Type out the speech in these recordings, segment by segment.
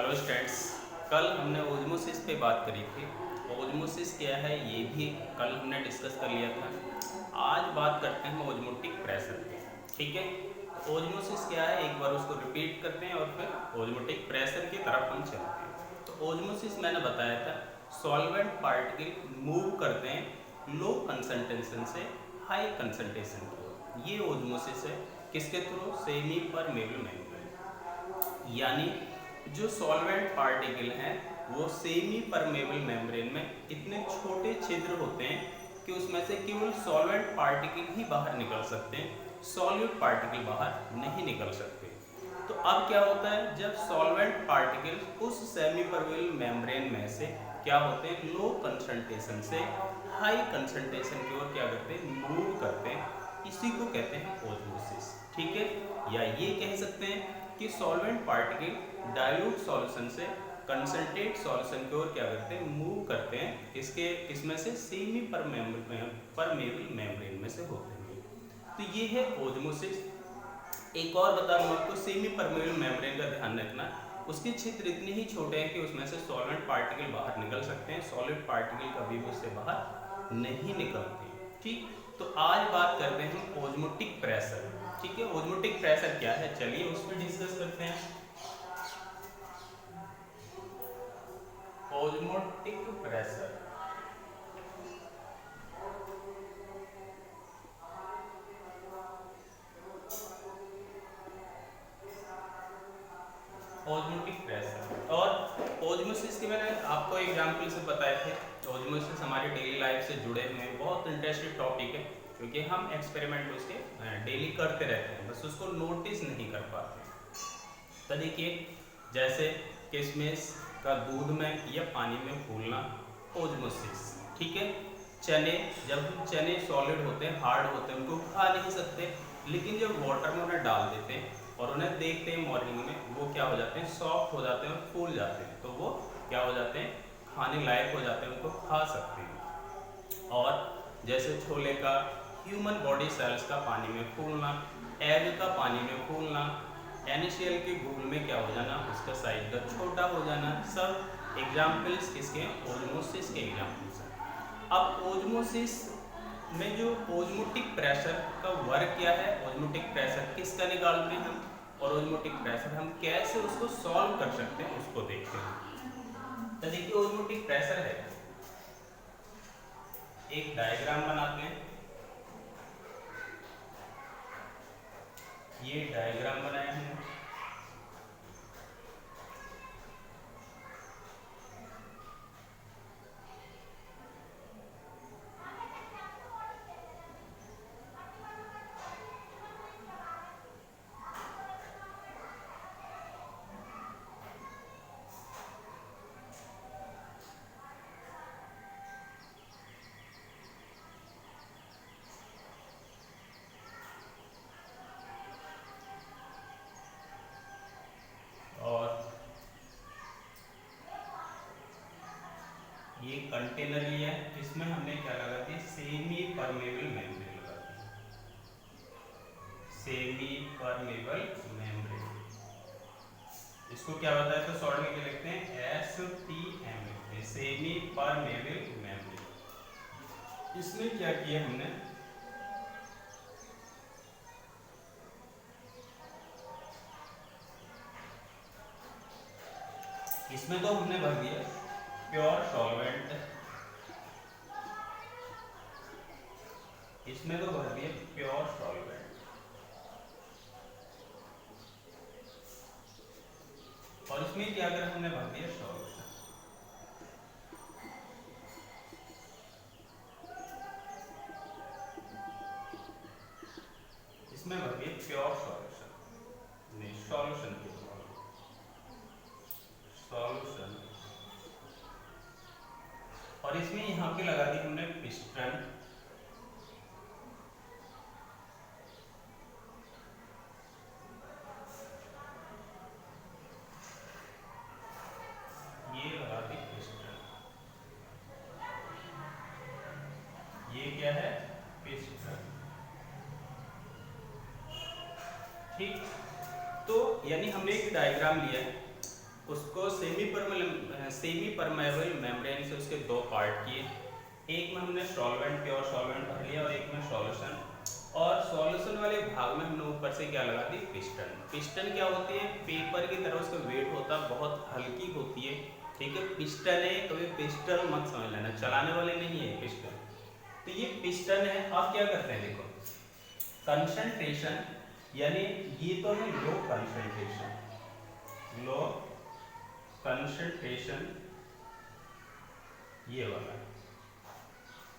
Hello students, कल हमने osmosis पे बात करी थी। ओस्मोसिस क्या है ये भी कल हमने डिस्कस कर लिया था। आज बात करते हैं ओस्मोटिक प्रेशर पे। ठीक है, ओस्मोसिस क्या है एक बार उसको रिपीट करते हैं और फिर ओस्मोटिक प्रेशर की तरफ हम चलते हैं। तो ओस्मोसिस मैंने बताया था, सॉल्वेंट पार्टिकल मूव करते हैं लो कंसंट्रेशन से हाई कंसंट्रेशन की ओर। ये ओस्मोसिस है किसके थ्रू? Semi permeable membrane. यानी जो सॉल्वेंट पार्टिकल हैं वो सेमी परमेबल मेम्ब्रेन में इतने छोटे छिद्र होते हैं कि उसमें से केवल सॉल्वेंट पार्टिकल ही बाहर निकल सकते हैं, सॉल्यूट पार्टिकल बाहर नहीं निकल सकते। तो अब क्या होता है, जब सॉल्वेंट पार्टिकल उस सेमी परमेबल मेम्ब्रेन में से क्या होते हैं, लो कंसंट्रेशन से हाई कंसंट्रेशन की ओर क्या करते हैं, मूव करते हैं। इसी को कहते हैं ओस्मोसिस। ठीक है, या ये कह सकते हैं कि सॉल्वेंट पार्टिकल डाइल्यूट सॉल्यूशन से कंसंट्रेट सॉल्यूशन की ओर क्या करते हैं, मूव करते हैं। इसमें से सेमी परमेबल मेम्ब्रेन में से होते हैं। तो ये है ओस्मोसिस। एक और बता दूं आपको, सेमी परमेबल मेम्ब्रेन का ध्यान रखना, उसके छिद्र इतने ही छोटे हैं कि उसमें से सॉल्वेंट पार्टिकल बाहर निकल सकते हैं, सॉलिड पार्टिकल कभी भी उससे बाहर नहीं निकलते। ठीक, तो आज बात करते हैं हम ओस्मोटिक प्रेशर। ठीक है, ओस्मोटिक प्रेशर क्या है, चलिए उस पर डिस्कस करते हैं। ओस्मोटिक प्रेशर, ओस्मोटिक प्रेशर और ओस्मोसिस के मैंने आपको एग्जाम्पल से बताए थे। ओस्मोसिस हमारी डेली लाइफ से जुड़े हुए हैं, बहुत इंटरेस्टिंग टॉपिक है क्योंकि हम एक्सपेरिमेंट उसके डेली करते रहते हैं, बस उसको नोटिस नहीं कर पाते। तो देखिए, जैसे किशमिश का दूध में या पानी में फूलना, ओस्मोसिस। ठीक है, चने, जब चने सॉलिड होते हैं, हार्ड होते हैं, उनको खा नहीं सकते, लेकिन जब वाटर में उन्हें डाल देते हैं और उन्हें देखते हैं मॉर्निंग में, वो क्या हो जाते हैं, सॉफ्ट हो जाते हैं और फूल जाते हैं। तो वो क्या हो जाते हैं, खाने लायक हो जाते हैं, उनको खा सकते हैं। और जैसे छोले का ह्यूमन बॉडी सेल्स का पानी में फूलना, एग का पानी में फूलना, NaCl के घुल में क्या हो जाना, उसका साइज का छोटा हो जाना, सब एग्जाम्पल्स किसके, ओस्मोसिस के एग्जाम्पल्स हैं। अब ओस्मोसिस में जो ओस्मोटिक प्रेशर का वर्क क्या है, ओस्मोटिक प्रेशर किसका निकालते हैं हम, और ओस्मोटिक प्रेशर हम कैसे उसको सॉल्व कर सकते हैं उसको देखते हैं। तो देखिए, ओस्मोटिक प्रेशर है, एक डायग्राम बनाते हैं। ये डायग्राम बनाया है, और ये कंटेनर लिया है, इसमें हमने क्या लगा दी, सेमी परमेबल मेम्ब्रेन लगा दी, सेमी परमेबल मेम्ब्रेन। इसको क्या बताया, तो शॉर्ट में क्या लिखते हैं, SPM लिखते हैं, सेमी परमेबल मेम्ब्रेन। इसमें क्या किया हमने, इसमें तो हमने भर दिया प्योर सॉल्वेंट, इसमें तो भर दिया प्योर सॉल्वेंट, और इसमें क्या कर हमने भर दिया सॉल्यूशन। इसमें भर दिया प्योर सॉल्यूशन, नहीं सॉल्यूशन के सॉल्यूशन, और इसमें यहाँ पे लगा दी हमने पिस्टन, ये लगा दी पिस्टन, ये क्या है, पिस्टन। ठीक, तो यानी हमने एक डायग्राम लिया है, उसको सेमी परमेबल मेम्ब्रेन से उसके दो पार्ट किए। एक में हमने सॉल्वेंट, प्योर सॉल्वेंट भर लिया और एक में सॉल्यूशन। और सॉल्यूशन वाले भाग में हमने ऊपर से क्या लगा दी, पिस्टन। पिस्टन क्या होती है, पेपर की तरह उसका वेट होता है, बहुत हल्की होती है। ठीक है, पिस्टन है, कभी पिस्टल मत समझ लेना, चलाने वाले नहीं है पिस्टन। तो ये पिस्टन है। आप क्या करते हैं, देखो कंसंट्रेशन, यानी ये तो है लो कंसंट्रेशन, लो कंसंट्रेशन ये वाला,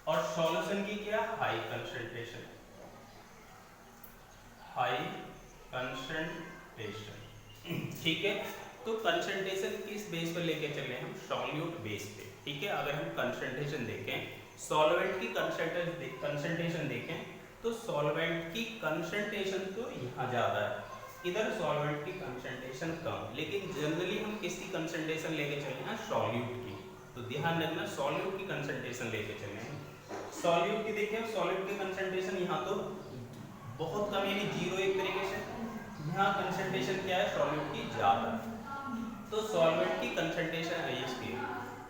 और सॉल्यूशन की क्या, हाई कंसंट्रेशन, हाई कंसंट्रेशन। ठीक है, तो कंसंट्रेशन किस बेस पर लेके चले हम, सॉल्यूट बेस पे। ठीक है, अगर हम कंसंट्रेशन देखें, सॉल्वेंट की कंसंट्रेशन देखें तो सॉल्वेंट की कंसंट्रेशन तो यहाँ ज़्यादा है, इधर सॉल्वेंट की कंसंट्रेशन कम, लेकिन जनरली हम किसकी कंसंट्रेशन लेके चले हैं, सॉल्यूट की। तो ध्यान रखना, सॉल्यूट की कंसंट्रेशन लेके चले हैं। सॉल्यूट की देखिए, सॉल्यूट की कंसंट्रेशन यहाँ तो बहुत कम, यानी जीरो एक तरीके से। यहाँ कंसंट्रेशन क्या है, सॉल्यूट की ज़्यादा। तो सॉल्वेंट की कंसंट्रेशन इसकी,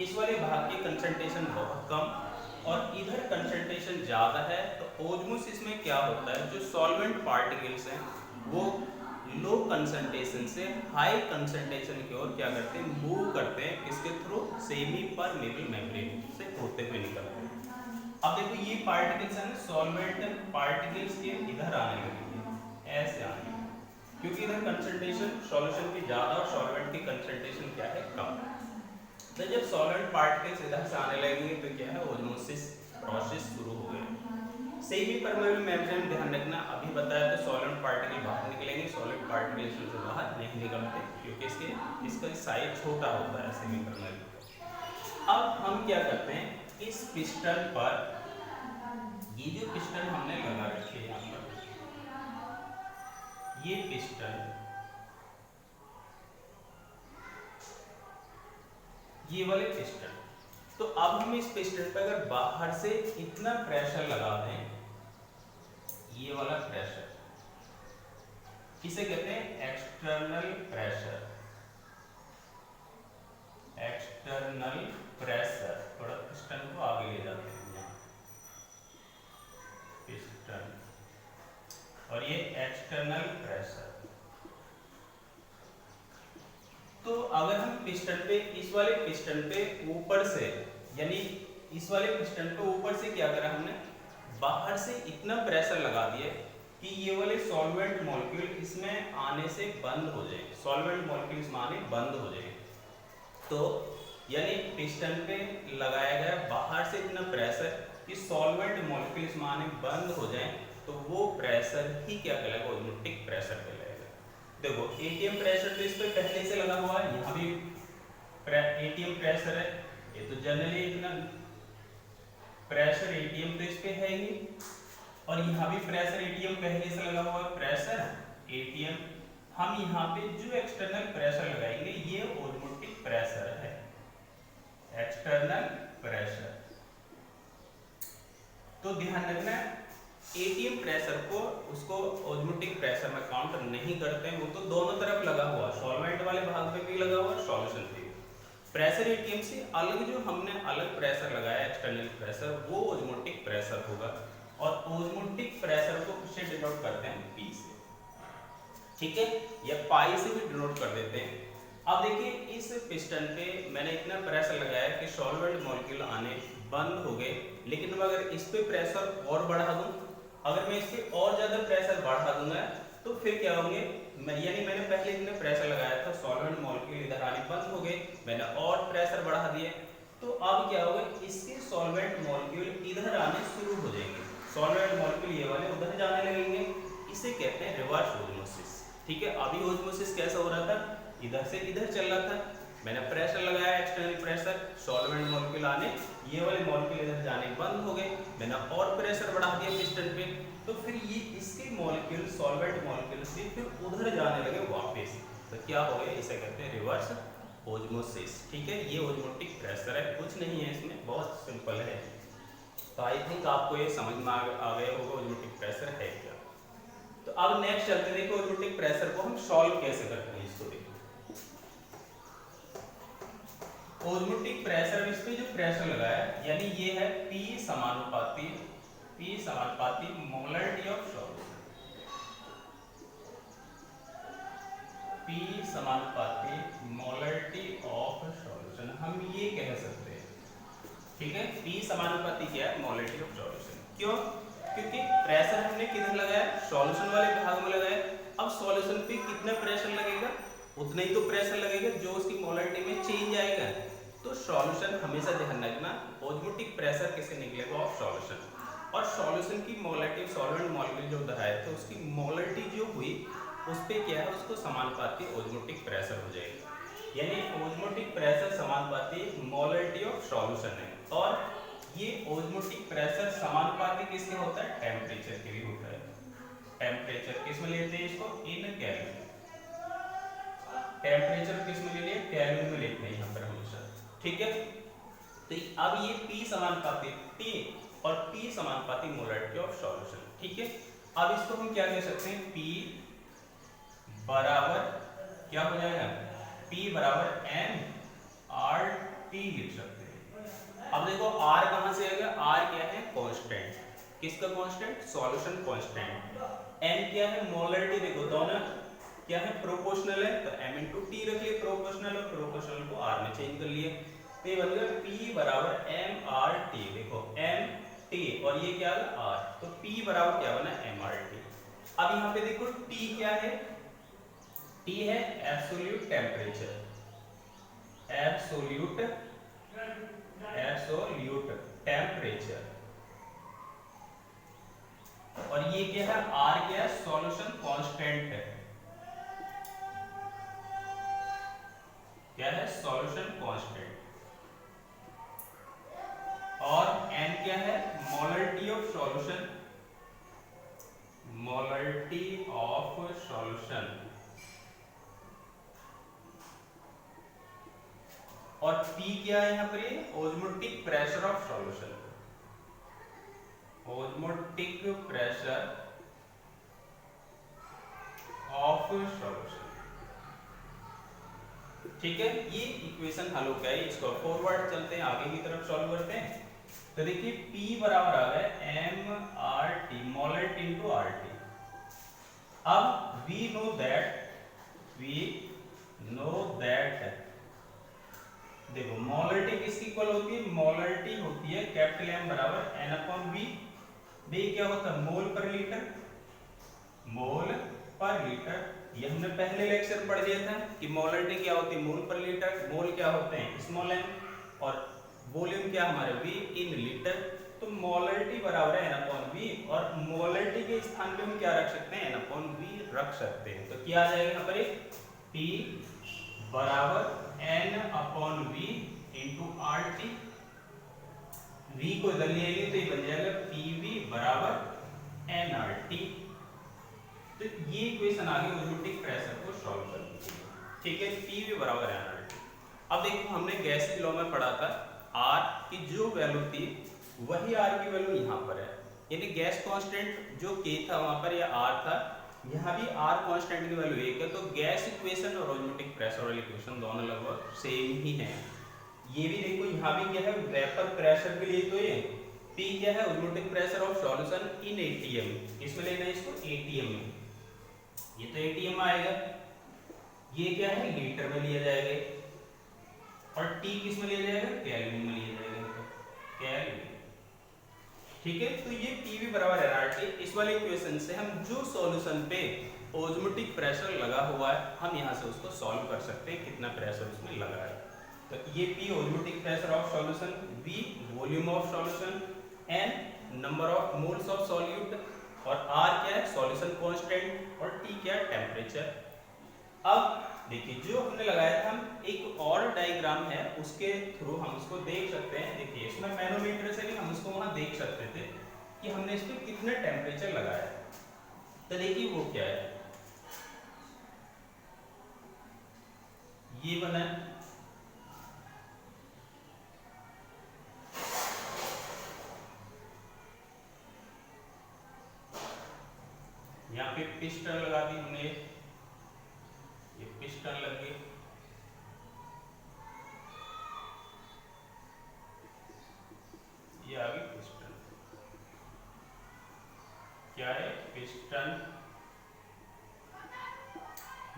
इस वाले भाग की कंसंट्रेशन बहुत कम और इधर कंसंट्रेशन ज़्यादा है। तो ओस्मोसिस में क्या होता है, जो सॉल्वेंट पार्टिकल्स हैं वो लो कंसंट्रेशन से हाई कंसंट्रेशन की ओर क्या करते हैं, मूव करते हैं। किसके थ्रू, सेमी परमेबल मेम्ब्रेन से होते हुए निकलते हैं। अब देखो ये पार्टिकल्स हैं, सॉल्वेंट पार्टिकल्स के इधर आने लगेंगे, ऐसे आने, क्योंकि इधर कंसंट्रेशन सॉल्यूशन की ज़्यादा और सॉल्वेंट की कंसंट्रेशन क्या है, कम। तो जब सॉल्वेंट पार्टिकल्स इधर से आने लगेंगे तो क्या है, ओस्मोसिस प्रोसेस शुरू हो गया। सेमी परमेबल मेम्ब्रेन, ध्यान रखना, अभी बताया तो सॉल्वेंट पार्टिकल बाहर निकलेंगे, सॉलिड पार्टिकल्स से बाहर नहीं निकलते, क्योंकि इसका साइज छोटा होता है सेमी परमेबल। अब हम क्या करते हैं, इस पिस्टन पर, ये जो पिस्टन हमने लगा रखे हैं यहाँ पर, ये पिस्टन, ये वाले पिस्टन, तो अब हम इस पिस्टन पर अगर बाहर से इतना प्रेशर लगा दें, ये वाला प्रेशर, इसे कहते हैं एक्सटर्नल प्रेशर, एक्सटर्नल प्रेशर। थोड़ा पिस्टन को आगे ले जाते हैं यहाँ, पिस्टन, और ये एक्सटर्नल प्रेशर। तो अगर हम पिस्टन पे, इस वाले पिस्टन पे ऊपर से, यानी इस वाले पिस्टन पे ऊपर से क्या करा हमने, बाहर से इतना प्रेशर लगा दिया कि ये वाले सॉल्वेंट मॉलिक्यूल इसमें आने से बंद हो जाए, सॉल्वेंट मॉलिक्यूल इसमें आने बंद हो जाए। तो यानी पिस्टन पे लगाया गया बाहर से इतना प्रेशर कि सॉल्वेंट मॉलिक्यूल इसमें आने बंद हो जाए, तो वो प्रेशर ही क्या कहलाएगा, ओस्मोटिक प्रेशर कहलाएगा। देखो एटीएम प्रेशर तो इस पे पहले से लगा हुआ है, यहाँ भी एटीएम प्रेशर है, ये तो जनरली इतना प्रेशर एटीएम तो इस पे है ही, और यहाँ भी प्रेशर एटीएम पहले से लगा हुआ है, प्रेशर एटीएम। हम यहाँ पे जो एक्सटर्नल प्रेशर लगाएंगे ये ओस्मोटिक प्रेशर है, एक्सटर्नल प्रेशर। तो ध्यान रखना, एटीएम प्रेशर को उसको ओस्मोटिक प्रेशर में काउंट नहीं करते हैं, वो तो दोनों तरफ लगा हुआ, सॉल्वेंट वाले भाग पे भी लगा हुआ, सॉल्यूशन पे। प्रेशर एटीएम से अलग जो हमने अलग प्रेशर लगाया एक्सटर्नल प्रेशर, वो ओस्मोटिक प्रेशर होगा, और ओस्मोटिक प्रेशर को किससे डिनोट करते हैं, पी से। ठीक है, या पाई से भी डिनोट कर देते हैं। अब देखिए इस पिस्टन पे मैंने इतना प्रेशर लगाया कि सॉल्वेंट मॉलिक्यूल आने बंद हो गए, लेकिन मैं अगर इस पे प्रेशर और बढ़ा दूं, अगर मैं इस पे और ज्यादा प्रेशर बढ़ा दूंगा तो फिर क्या होंगे, यानी मैंने पहले इतने प्रेशर लगाया था, सॉल्वेंट मॉलिक्यूल इधर आने बंद हो गए, मैंने और प्रेशर बढ़ा दिए, तो अब क्या होगा, इसके सॉल्वेंट मॉलिक्यूल इधर आने शुरू हो जाएंगे, सॉल्वेंट मॉलिक्यूल ये वाले उधर जाने लगेंगे, इसे कहते हैं रिवर्स ओस्मोसिस। ठीक है, अभी ओस्मोसिस कैसा हो रहा था, इधर से इधर चल रहा था, मैंने प्रेशर लगाया एक्सटर्नल प्रेशर, सॉल्वेंट मॉलिक्यूल आने, ये वाले मॉलिक्यूल इधर जाने बंद हो गए, मैंने और प्रेशर बढ़ा दिया पिस्टन पे, तो फिर ये इसके मॉलिक्यूल सॉल्वेंट मॉलिक्यूल से फिर उधर जाने लगे वापस, तो क्या हो गया, इसे कहते हैं रिवर्स ओस्मोसिस। ठीक है, ये ओस्मोटिक प्रेशर है, कुछ नहीं है इसमें, बहुत सिंपल है। तो आई थिंक आपको ये समझ में आ गया होगा ओस्मोटिक प्रेशर है क्या। तो अब नेक्स्ट चलते देखो ओस्मोटिक प्रेशर को हम सॉल्व कैसे करते हैं, इसको देखो। ओस्मोटिक प्रेशर, इस पे जो प्रेशर लगा है यानी ये है P समानुपाती मोलरिटी ऑफ सॉल्यूशन, P समानुपाती मोलरिटी ऑफ सॉल्यूशन, हम ये कह सकते हैं। ठीक है, P समानुपाती क्या है? Molarity of solution. क्यों? क्योंकि प्रेशर हमने किधर लगाया? सॉल्यूशन वाले भाग में लगाया। अब सॉल्यूशन पे कितना प्रेशर लगेगा? उतना ही तो प्रेशर लगेगा जो उसकी मोलरिटी में चेंज आएगा। तो सॉल्यूशन हमेशा ध्यान रखना, ऑस्मोटिक प्रेशर किससे निकलेगा? Of solution. और सॉल्यूशन की मोलरिटी, सॉल्वेंट मॉलिक्यूल जो दहाया तो उसकी मोलरिटी जो हुई उस पे क्या है? उसको समानुपाती ऑस्मोटिक प्रेशर हो जाएगा। यानी ऑस्मोटिक प्रेशर समानुपाती मोलरिटी ऑफ सॉल्यूशन है। और ये ऑस्मोटिक प्रेशर समानुपाती किसके होता है? टेम्परेचर के भी होता है। टेम्परेचर किस में लेते हैं इसको? इन केल्विन। टेम्परेचर किस में ले लिए? केल्विन में लेते हैं यहाँ पर हमेशा। ठीक है, तो अब ये P समानुपाती T और P समानुपाती मोलरिटी ऑफ सॉल्यूशन। ठीक है, अब इसको हम क्या कह सकते हैं? P बराबर क्या हो जाएगा? P बराबर mRT लिख सकते हैं। अब देखो R कहां से आएगा? R क्या है? कांस्टेंट। किसका कांस्टेंट? Solution constant. M क्या है? मोलरिटी। देखो दोनों क्या है? प्रोपोर्शनल है तो m इंटू टी रख लिए, प्रोपोर्शनल और प्रोपोर्शनल को r में चेंज कर लिए, तो ये बन गया P बराबर mRT। देखो m t और ये क्या है? r, तो P बराबर क्या बना? mRT। अब यहाँ पे देखो T क्या है? T है एब्सोल्यूट टेम्परेचर, एब्सोल्यूट टेम्परेचर। और ये क्या है? R क्या है? सॉल्यूशन कांस्टेंट है। क्या है? Solution constant. और n क्या है? Molarity of solution, molarity of solution. और P क्या है यहाँ पर? ये osmotic pressure of solution, osmotic pressure of solution. ठीक है, ये इक्वेशन हल हो गया है। इसको फॉरवर्ड चलते हैं, आगे की तरफ सॉल्व करते हैं। तो देखिए P बराबर आ गया mRT, मोलरिटी इनटू RT। अब we know that देखो मोलरिटी किसकी इक्वल होती है? मोलरिटी होती है कैपिटल M बराबर N अपॉन V। V क्या होता है? मोल पर लीटर, मोल पर लीटर। ये हमने पहले लेक्चर पढ़ लिया था कि मोलरिटी क्या होती है? मोल पर लीटर। मोल क्या होते हैं? स्मॉल m, और वॉल्यूम क्या हमारे? V in litre. तो मोलरिटी बराबर है n अपॉन V, और मोलरिटी के स्थान पे हम क्या रख सकते हैं? n अपॉन V रख सकते हैं। तो क्या आ जाएगा यहाँ पर? P बराबर n upon V into RT। V को इधर ले आएंगे तो ये बन जाएगा PV बराबर nRT। तो ये इक्वेशन आगे ऑस्मोटिक प्रेशर को सॉल्व करनी है। ठीक है, PV बराबर nRT। अब देखो हमने गैस के लॉ में पढ़ा था R की जो वैल्यू थी वही R की वैल्यू यहाँ पर है। यानी गैस कांस्टेंट जो K था वहां पर या R था, यहाँ भी R कांस्टेंट की वैल्यू 1 है। तो गैस इक्वेशन और ऑस्मोटिक प्रेशर वाली इक्वेशन दोनों लगभग सेम ही हैं। ये भी देखो यहाँ भी क्या है? वेपर प्रेशर के लिए तो ये P क्या है? Osmotic pressure of solution in ATM। किसमें लेना है इसको? ATM में। ये तो ATM आएगा, ये क्या है? लीटर में लिया जाएगा। और T किस में लिया जाएगा? केल्विन में लिया जाएगा, तो केल्विन। ठीक है, तो ये PV बराबर nRT। इस वाले इक्वेशन से हम जो सॉल्यूशन पे ऑस्मोटिक प्रेशर लगा हुआ है हम यहाँ से उसको सॉल्व कर सकते हैं, कितना प्रेशर उसमें लगा है। तो ये P osmotic pressure of solution, V volume of solution, N number of moles of solute, और R क्या है? सॉल्यूशन कांस्टेंट, और T क्या है? टेम्परेचर। अब देखिए जो हमने लगाया था, हम एक और डायग्राम है उसके थ्रू हम उसको देख सकते हैं। देखिए इसमें मैनोमीटर से भी हम उसको वहां देख सकते थे कि हमने इस पे कितने टेम्परेचर लगाया है। तो देखिए वो क्या है, ये बना है, यहाँ पे पिस्टन लगा दी हमने, ये पिस्टन लग गई। सॉल्यूशन,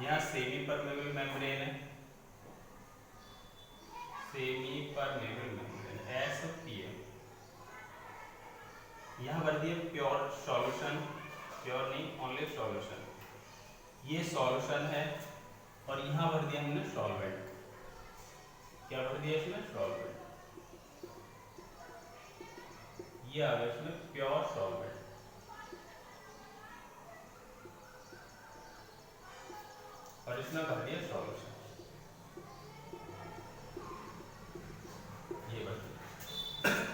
यहाँ सेमी परमेबल मेम्ब्रेन है, सेमी परमेबल मेम्ब्रेन SPM, यहाँ भर दिया प्योर सॉल्यूशन, प्योर नहीं ओनली सॉल्यूशन, ये सॉल्यूशन है और यहाँ भर दिया हमने सॉल्वेंट, क्या भर दिया इसमें सॉल्वेंट, ये आ गया इसमें प्योर सॉल्वेंट, और इसमें भर दिया सॉल्यूशन, ये बस।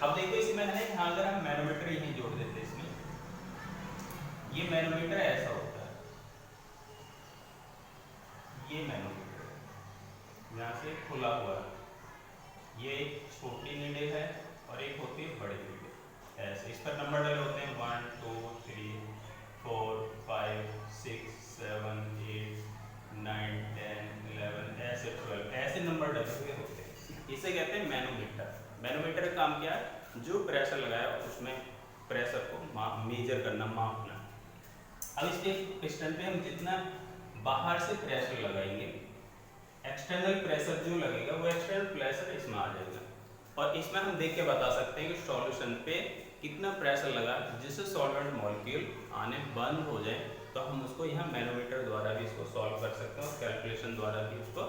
अब देखो इसमें है यहाँ अगर हम मैनोमीटर यहीं जोड़ देते इसमें, ये मैनोमीटर ऐसा होता है, ये मैनोमीटर यहाँ से खुला हुआ है, ये एक छोटी नीडल है और एक होती है बड़ी नीडल, ऐसे इस पर नंबर डले होते हैं 1 2 3 4 5 6 7 8 9 10 11 ऐसे 12 ऐसे नंबर डले हुए होते हैं, इसे कहते हैं मैनोमीटर। मैनोमीटर का काम क्या है, जो प्रेशर लगाया उसमें प्रेशर को मेजर करना, मापना। अब इसके पिस्टन पे हम जितना बाहर से प्रेशर लगाएंगे, एक्सटर्नल प्रेशर जो लगेगा वो एक्सटर्नल प्रेशर इसमें आ जाएगा, और इसमें हम देख के बता सकते हैं कि सॉल्यूशन पे कितना प्रेशर लगा, जिससे सॉल्वेंट मॉलिक्यूल आने बंद हो जाए, तो हम उसको यहाँ मैनोमीटर द्वारा भी इसको सॉल्व कर सकते हैं और कैलकुलेशन द्वारा भी उसको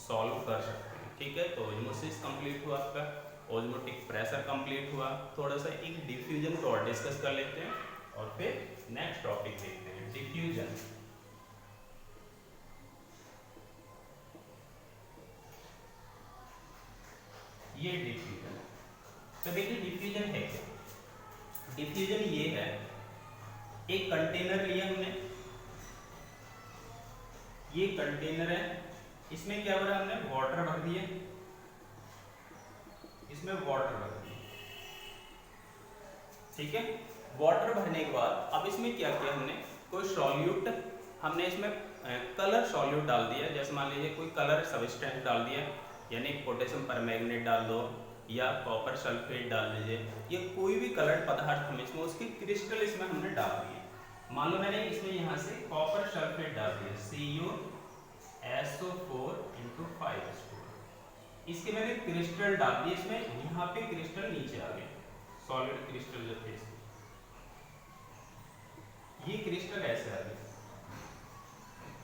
सॉल्व कर सकते हैं। ठीक है, तो ऑस्मोसिस कंप्लीट हुआ आपका, ऑस्मोटिक प्रेशर कंप्लीट हुआ। थोड़ा सा एक डिफ्यूजन को और डिस्कस कर लेते हैं और फिर नेक्स्ट टॉपिक देखते हैं, डिफ्यूजन। ये डिफ्यूजन, तो देखिए डिफ्यूजन है क्या, डिफ्यूजन ये है, एक कंटेनर लिया हमने, ये कंटेनर है, इसमें क्या हो रहा है, हमने वाटर भर दिया, इसमें वाटर भर दिया, ठीक है। वाटर भरने के बाद अब इसमें क्या किया हमने, कोई सॉल्यूट हमने इसमें कलर सॉल्यूट डाल दिया, जैसे मान लीजिए कोई कलर सब्सटेंस डाल दिया, यानी पोटेशियम परमैंगनेट डाल दो या कॉपर सल्फेट डाल दीजिए, ये कोई भी कलर्ड पदार्थ हम इसमें उसके क्रिस्टल इसमें हमने डाल दिए। मान लो मैंने इसमें यहाँ से कॉपर सल्फेट डाल दिया CuSO4 इसके मैंने क्रिस्टल डाल दिए इसमें, यहाँ पे क्रिस्टल नीचे आ गए, सॉलिड क्रिस्टल जो थे ये क्रिस्टल ऐसे आ गए,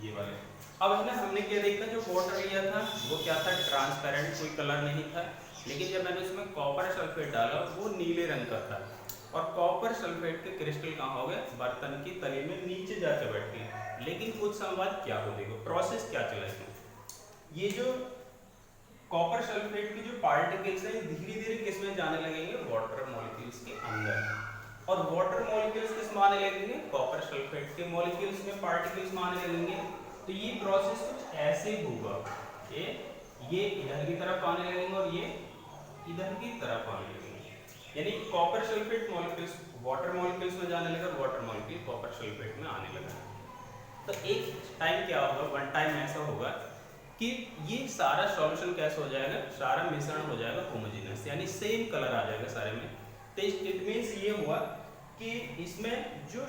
ये वाले। अब है ना, हमने क्या देखा, जो वाटर लिया था वो क्या था, ट्रांसपेरेंट, कोई कलर नहीं था, लेकिन जब मैंने उसमें कॉपर सल्फेट डाला वो नीले रंग का था, और कॉपर सल्फेट के क्रिस्टल कहाँ हो गए, बर्तन की तली में नीचे जाकर बैठ गए। लेकिन कुछ समय बाद क्या हो, देखो प्रोसेस क्या चला इसमें, ये जो कॉपर सल्फेट की जो पार्टिकल्स हैं धीरे धीरे किस में जाने लगेंगे, वाटर मॉलिक्यूल्स के अंदर, और वाटर मॉलिक्यूल्स किस में आने लगेंगे, कॉपर सल्फेट के मॉलिक्यूल्स में पार्टिकल्स में आने लगेंगे। तो ये प्रोसेस कुछ ऐसे होगा, ये इधर की तरफ आने लगेंगे और ये इधर की तरफ आने लगेंगे, यानी copper sulphate molecules water molecules में जाने लगा, वाटर मॉलिक्यूल कॉपर सल्फेट में आने लगा। तो एक टाइम क्या होगा, वन टाइम ऐसा होगा कि ये सारा सॉल्यूशन कैसे हो जाएगा, सारा मिश्रण हो जाएगा होमोजेनियस, यानी सेम कलर आ जाएगा सारे में। तो इट मीन्स ये हुआ कि इसमें जो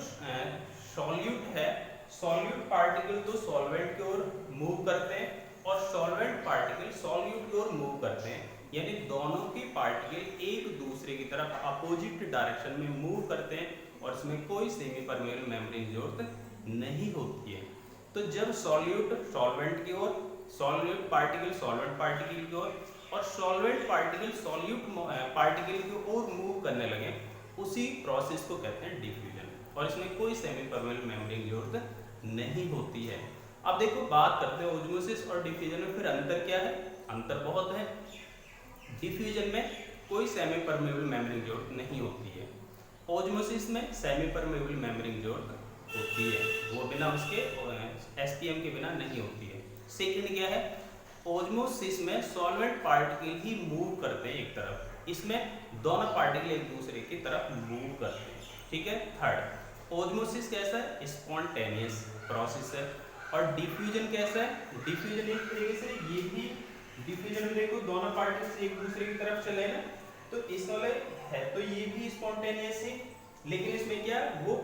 सॉल्यूट है, सॉल्यूट पार्टिकल तो सॉल्वेंट की ओर मूव करते हैं और सॉल्वेंट पार्टिकल सॉल्यूट की ओर मूव करते हैं, यानी दोनों की पार्टिकल एक दूसरे की तरफ अपोजिट डायरेक्शन में मूव करते हैं, और इसमें कोई सेमी परमेबल मेम्ब्रेन की जरूरत नहीं होती है। तो जब सॉल्यूट सॉल्वेंट की ओर, सॉल्यूट पार्टिकल सॉल्वेंट पार्टिकल की ओर और सॉल्वेंट पार्टिकल सॉल्यूट पार्टिकल की ओर मूव करने लगे, उसी प्रोसेस को कहते हैं डिफ्यूजन, और इसमें कोई सेमी परमेबल मेम्ब्रेन की जरूरत नहीं होती है। अब देखो बात करते हैं ऑस्मोसिस और डिफ्यूजन में फिर अंतर क्या है, अंतर बहुत है। डिफ्यूजन में कोई सेमी परमेबल मेम्ब्रेन की जरूरत नहीं होती है, ऑस्मोसिस में सेमी परमेबल मेम्ब्रेन की जरूरत होती है, वो बिना उसके SPM के बिना नहीं होती है। सेकंड क्या है, ऑस्मोसिस में सॉल्वेंट पार्टिकल ही मूव करते हैं एक तरफ, इसमें दोनों पार्टिकल एक दूसरे की तरफ मूव करते हैं, ठीक है। थर्ड, ऑस्मोसिस कैसा है, स्पॉन्टेनियस प्रोसेस है, और डिफ्यूजन कैसा है, डिफ्यूजन एक तरीके से ये भी, डिफ्यूजन में देखो दोनों पार्टिकल्स एक दूसरे की तरफ चले ना, तो इस वाले है तो ये भी स्पॉन्टेनियस है, लेकिन इसमें क्या वो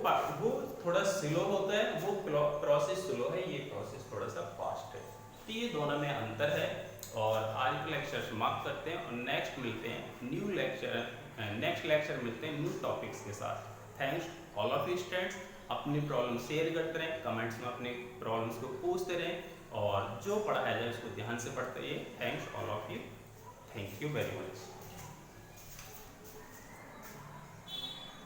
थोड़ा स्लो होता है, वो प्रोसेस स्लो है, ये प्रोसेस थोड़ा सा फास्ट है। तो ये दोनों में अंतर है। और आज के लेक्चर समाप्त करते हैं और नेक्स्ट मिलते हैं न्यू लेक्चर, नेक्स्ट लेक्चर मिलते हैं न्यू टॉपिक्स के साथ। Thanks all of you students. अपनी प्रॉब्लम शेयर करते रहें, कमेंट्स में अपने प्रॉब्लम्स को पूछते रहें और जो पढ़ाया जाए उसको ध्यान से पढ़ते रहिए। Thanks all of you, thank you very much.